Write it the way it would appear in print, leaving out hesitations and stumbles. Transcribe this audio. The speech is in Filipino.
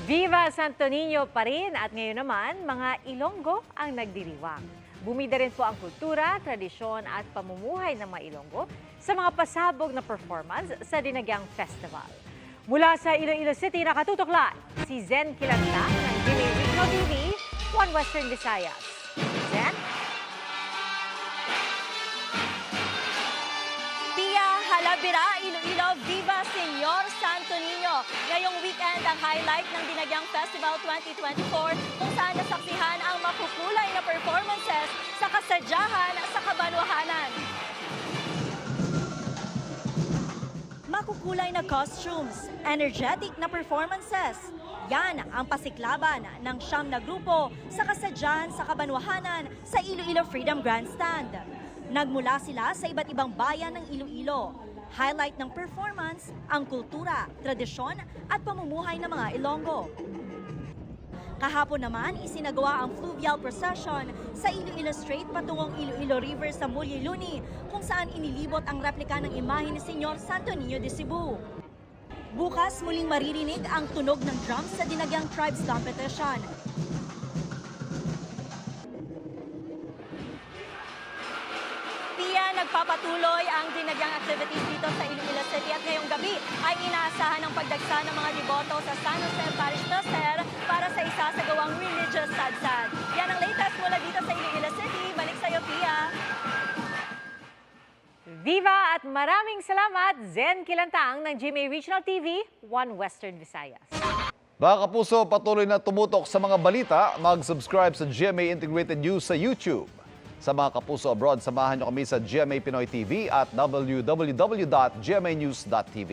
Viva Santo Niño pa rin at ngayon naman, mga Ilonggo ang nagdiriwang. Bumida rin po ang kultura, tradisyon at pamumuhay ng mga Ilonggo sa mga pasabog na performance sa Dinagyang Festival. Mula sa Iloilo City, nakatutok live si Zen Kilanta ng GMA Regional TV, One Western Visayas. Zen? Pia Halabira, Iloilo, Viva Señor Santo Niño. Ngayong weekend ang highlight ng Dinagyang Festival 2024 kung saan nasaksihan ang makukulay na performances sa kasadyahan sa Kabanwahanan. Makukulay na costumes, energetic na performances. Yan ang pasiklaban ng siyam na grupo sa kasadyahan sa Kabanwahanan sa Iloilo Freedom Grandstand. Nagmula sila sa iba't ibang bayan ng Iloilo. Highlight ng performance, ang kultura, tradisyon at pamumuhay ng mga Ilonggo. Kahapon naman, isinagawa ang fluvial procession sa Iloilo Strait patungong Iloilo River sa Mulyiluni kung saan inilibot ang replika ng imahe ni Señor Santo Niño de Cebu. Bukas muling maririnig ang tunog ng drums sa Dinagyang Tribes Competition. Nagpapatuloy ang dinagyang activities dito sa Iloilo City at ngayong gabi ay inaasahan ang pagdagsa ng mga deboto sa San Jose Parish Placer para sa isasagawang religious sadsad. Yan ang latest mula dito sa Iloilo City. Balik sa iyo, Pia. Viva at maraming salamat, Zen Kilantang ng GMA Regional TV, One Western Visayas. Mga kapuso, patuloy na tumutok sa mga balita. Mag-subscribe sa GMA Integrated News sa YouTube. Sa mga kapuso abroad, samahan niyo kami sa GMA Pinoy TV at www.gmanews.tv.